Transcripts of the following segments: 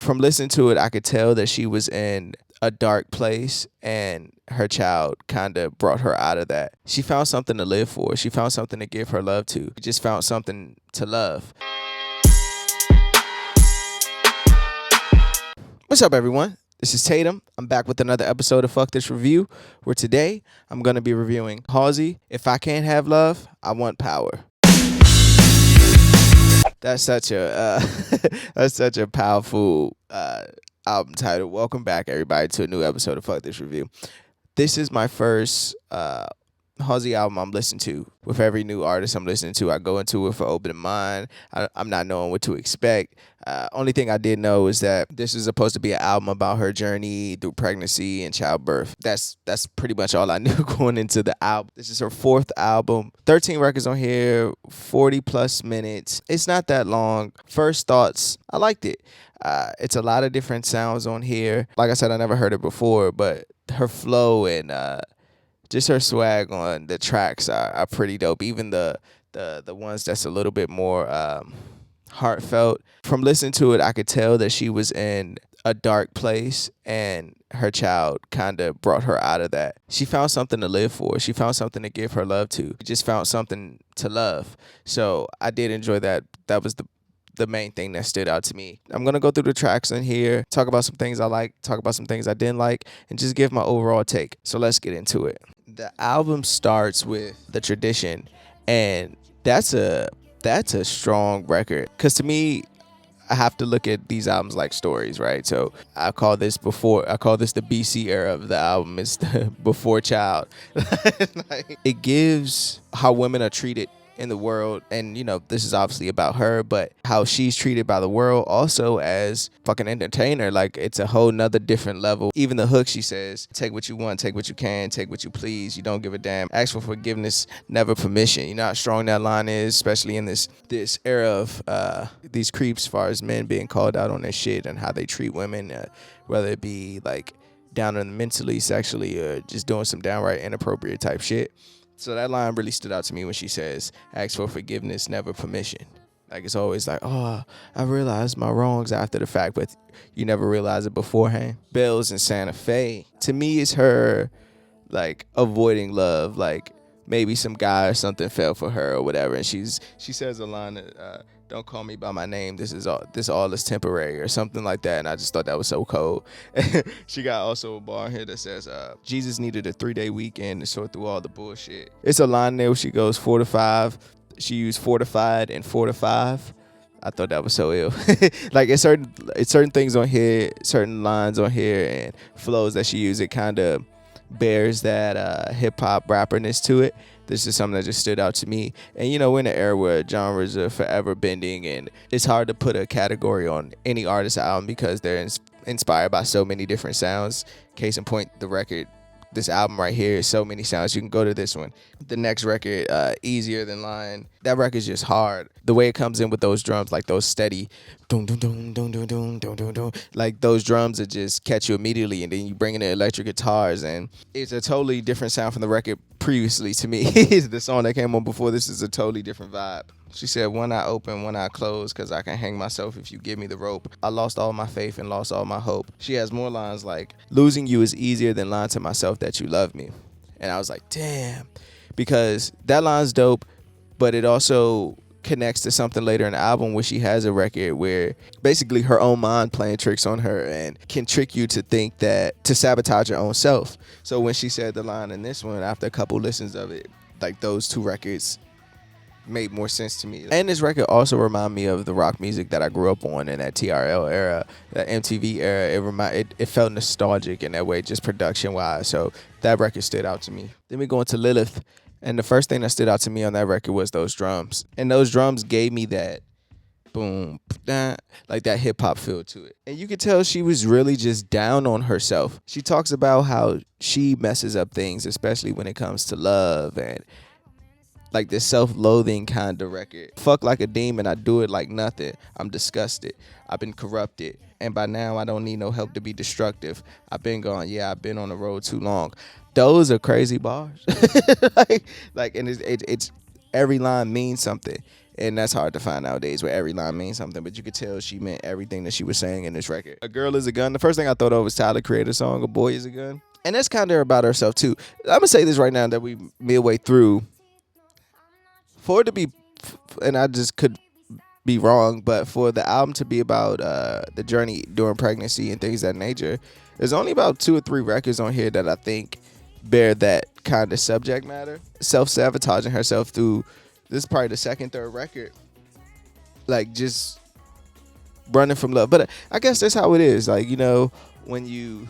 From listening to it, I could tell that she was in a dark place and her child kind of brought her out of that. She found something to live for. She found something to give her love to. She just found something to love. What's up, everyone? This is Tatum. I'm back with another episode of Fuck This Review, where today I'm going to be reviewing Halsey. If I can't have love, I want power. That's such a that's such a powerful album title. Welcome back, everybody, to a new episode of Fuck This Review. This is my first Halsey album I'm listening to. With every new artist I'm listening to, I go into it with an open mind. I'm not knowing what to expect. Only thing I did know is that this is supposed to be an album about her journey through pregnancy and childbirth. That's pretty much all I knew going into the album. This is her fourth album. 13 records on here, 40 plus minutes. It's not that long. First thoughts, I liked it. It's a lot of different sounds on here. Like I said, I never heard it before, but her flow and just her swag on the tracks are pretty dope. Even the ones that's a little bit more heartfelt. From listening to it, I could tell that she was in a dark place and her child kind of brought her out of that. She found something to live for. She found something to give her love to. She just found something to love. So I did enjoy that. That was the main thing that stood out to me. I'm going to go through the tracks in here, talk about some things I like, talk about some things I didn't like, and just give my overall take. So let's get into it. The album starts with The Tradition, and that's a strong record. Because to me, I have to look at these albums like stories, right? So I call this the BC era of the album. It's the before child. Like, it gives how women are treated in the world, and this is obviously about her, but how she's treated by the world also as fucking entertainer. Like, it's a whole nother different level. Even the hook, she says, take what you want, take what you can, take what you please, you don't give a damn, ask for forgiveness, never permission. You know how strong that line is, especially in this era of these creeps, as far as men being called out on their shit and how they treat women, whether it be like down on them mentally, sexually, or just doing some downright inappropriate type shit. So that line really stood out to me when she says, ask for forgiveness, never permission. Like, it's always like, oh, I realized my wrongs after the fact, but you never realize it beforehand. Bells in Santa Fe, to me, is her, like, avoiding love. Like, maybe some guy or something fell for her or whatever, and she says a line that, don't call me by my name, this all is temporary, or something like that. And I just thought that was so cold. She got also a bar here that says, Jesus needed a 3-day weekend to sort through all the bullshit. It's a line there where she goes 4 to 5. She used fortified and 4 to 5. I thought that was so ill. Like, it's certain things on here, certain lines on here and flows that she used, it kind of bears that hip-hop rapperness to it. This is something that just stood out to me. And we're in an era where genres are forever bending, and it's hard to put a category on any artist album because they're inspired by so many different sounds. Case in point, this album right here is so many sounds. You can go to this one. The next record, Easier Than Lying, that record's just hard. The way it comes in with those drums, like those steady dun dun dun dun dun dun dun dun dun, like those drums that just catch you immediately, and then you bring in the electric guitars, and it's a totally different sound from the record previously to me. The song that came on before this is a totally different vibe. She said, one eye open, one eye closed, because I can hang myself if you give me the rope. I lost all my faith and lost all my hope. She has more lines like, losing you is easier than lying to myself that you love me. And I was like, damn. Because that line's dope, but it also connects to something later in the album where she has a record where basically her own mind playing tricks on her and can trick you to think that, to sabotage your own self. So when she said the line in this one, after a couple listens of it, like, those two records made more sense to me. And this record also reminded me of the rock music that I grew up on in that TRL era, that MTV era. It felt nostalgic in that way, just production wise. So that record stood out to me. Then we go into Lilith, and the first thing that stood out to me on that record was those drums. And those drums gave me that boom, like that hip hop feel to it. And you could tell she was really just down on herself. She talks about how she messes up things, especially when it comes to love, and like this self-loathing kind of record. Fuck like a demon, I do it like nothing. I'm disgusted. I've been corrupted. And by now, I don't need no help to be destructive. I've been gone. Yeah, I've been on the road too long. Those are crazy bars. like, and it's every line means something. And that's hard to find nowadays where every line means something, but you could tell she meant everything that she was saying in this record. A Girl Is a Gun. The first thing I thought of was Tyler Creator's song, A Boy Is a Gun. And that's kind of about herself too. I'm going to say this right now that we midway through. For it to be, and I just could be wrong, but for the album to be about the journey during pregnancy and things of that nature, there's only about 2 or 3 records on here that I think bear that kind of subject matter. Self-sabotaging herself through, this is probably the second, third record, like just running from love. But I guess that's how it is. Like, you know, when you've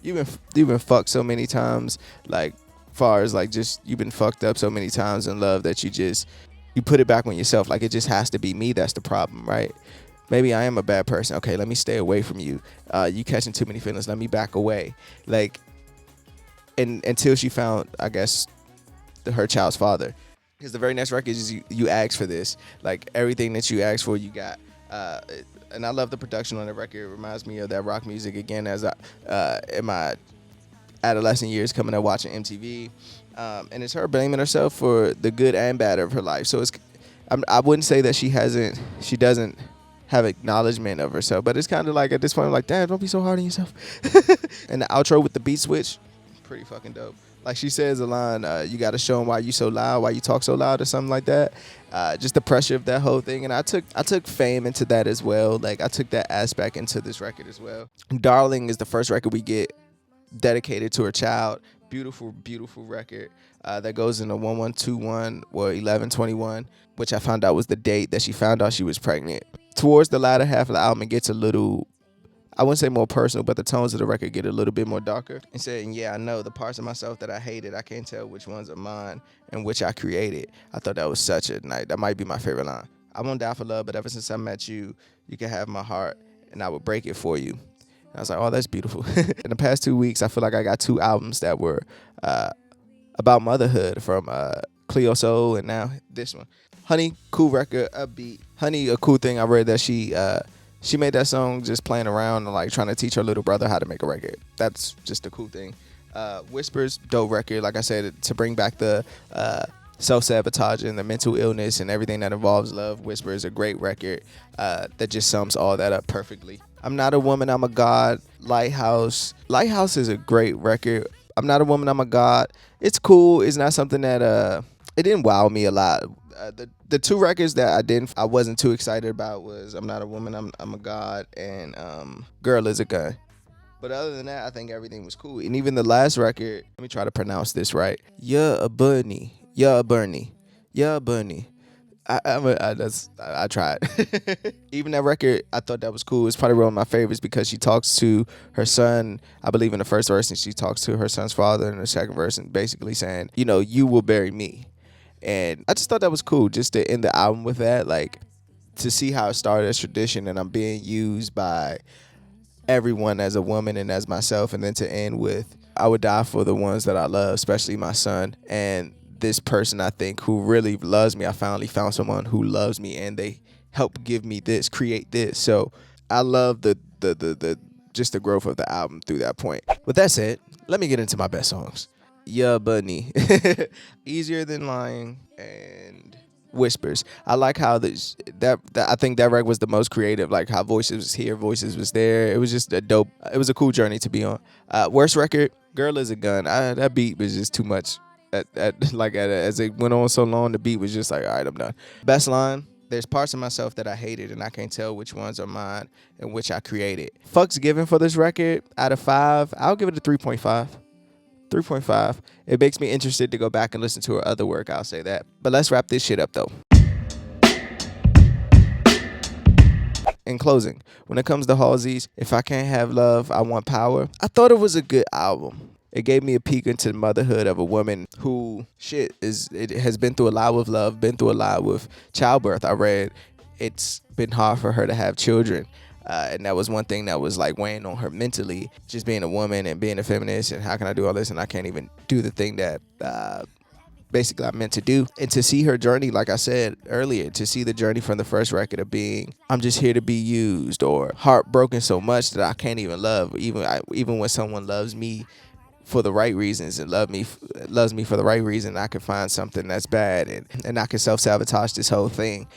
been fucked so many times, like far as like just you've been fucked up so many times in love that you put it back on yourself. Like, it just has to be me that's the problem, right? Maybe I am a bad person. Okay, let me stay away from you. You catching too many feelings. Let me back away. Like, and until she found, I guess, her child's father. Because the very next record is you asked for this. Like, everything that you asked for, you got. And I love the production on the record. It reminds me of that rock music again, as in my adolescent years coming up watching MTV. And it's her blaming herself for the good and bad of her life. So I wouldn't say that she doesn't have acknowledgement of herself, but it's kind of like at this point I'm like, damn, don't be so hard on yourself. And the outro with the beat switch, pretty fucking dope. Like, she says a line, you got to show them why you so loud, why you talk so loud, or something like that. Just the pressure of that whole thing. And I took fame into that as well. Like, I took that aspect into this record as well. Darling is the first record we get dedicated to her child. Beautiful, beautiful record that goes into 1121 or 1121, which I found out was the date that she found out she was pregnant. Towards the latter half of the album, it gets a little, I wouldn't say more personal, but the tones of the record get a little bit more darker. And saying, yeah, I know the parts of myself that I hated, I can't tell which ones are mine and which I created. I thought that was such a night. That might be my favorite line. I won't die for love, but ever since I met you, you can have my heart and I would break it for you. And I was like, oh, that's beautiful. In the past 2 weeks, I feel like I got 2 albums that were about motherhood, from Cleo Soul and now this one. Honey, cool record, upbeat. Honey, a cool thing I read that she made that song just playing around and like trying to teach her little brother how to make a record. That's just a cool thing. Whispers, dope record. Like I said, to bring back the self-sabotage and the mental illness and everything that involves love. Whispers, a great record that just sums all that up perfectly. I'm Not a Woman, I'm a God. Lighthouse is a great record. I'm Not a Woman, I'm a God. It's cool. It's not something that it didn't wow me a lot. The 2 records that I wasn't too excited about was I'm Not a Woman, I'm a God, and Girl Is a Gun. But other than that, I think everything was cool. And even the last record, let me try to pronounce this right. Yeah, Bernie. I tried. Even that record, I thought that was cool. It's probably one of my favorites because she talks to her son, I believe in the first verse, and she talks to her son's father in the second verse, and basically saying, you know, you will bury me. And I just thought that was cool, just to end the album with that, like, to see how it started as tradition and I'm being used by everyone as a woman and as myself, and then to end with, I would die for the ones that I love, especially my son. And this person, I think, who really loves me, I finally found someone who loves me, and they help give me this, create this. So I love the just the growth of the album through that point. With that said, let me get into my best songs. Yeah, Bunny. Easier Than Lying and Whispers. I like how that I think that record was the most creative. Like how Voices was here, Voices was there. It was just it was a cool journey to be on. Worst record, Girl Is a Gun. That beat was just too much. As it went on so long, the beat was just like, all right, I'm done. Best line, there's parts of myself that I hated and I can't tell which ones are mine and which I created. Fucks given for this record, out of 5, I'll give it a 3.5. 3.5. It makes me interested to go back and listen to her other work, I'll say that. But let's wrap this shit up though. In closing, when it comes to Halsey's If I Can't Have Love, I Want Power, I thought it was a good album. It gave me a peek into the motherhood of a woman who, has been through a lot with love, been through a lot with childbirth. I read it's been hard for her to have children. And that was one thing that was like weighing on her mentally, just being a woman and being a feminist and how can I do all this and I can't even do the thing that basically I'm meant to do. And to see her journey, like I said earlier, to see the journey from the first record of being, I'm just here to be used, or heartbroken so much that I can't even love, even when someone loves me for the right reasons and loves me for the right reason, I can find something that's bad, and I can self-sabotage this whole thing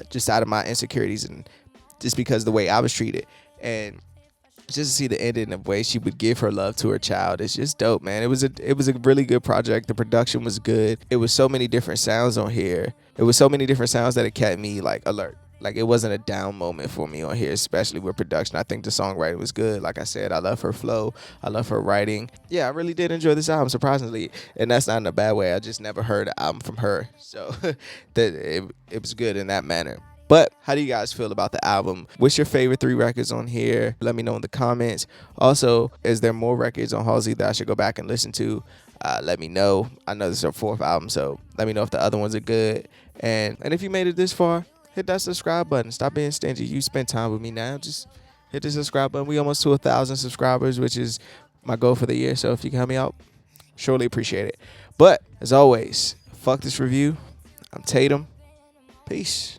just out of my insecurities and just because of the way I was treated. And just to see the ending of the way she would give her love to her child is just dope, man. It was a really good project. The production was good. It was so many different sounds on here. It was so many different sounds that it kept me like alert. Like it wasn't a down moment for me on here, especially with production. I think the songwriting was good. Like I said, I love her flow. I love her writing. Yeah, I really did enjoy this album, surprisingly. And that's not in a bad way. I just never heard an album from her. So it was good in that manner. But how do you guys feel about the album? What's your favorite 3 records on here? Let me know in the comments. Also, is there more records on Halsey that I should go back and listen to? Let me know. I know this is her 4th album, so let me know if the other ones are good. And if you made it this far, hit that subscribe button. Stop being stingy. You spend time with me now. Just hit the subscribe button. We almost to 1,000 subscribers, which is my goal for the year. So if you can help me out, surely appreciate it. But as always, fuck this review. I'm Tatum. Peace.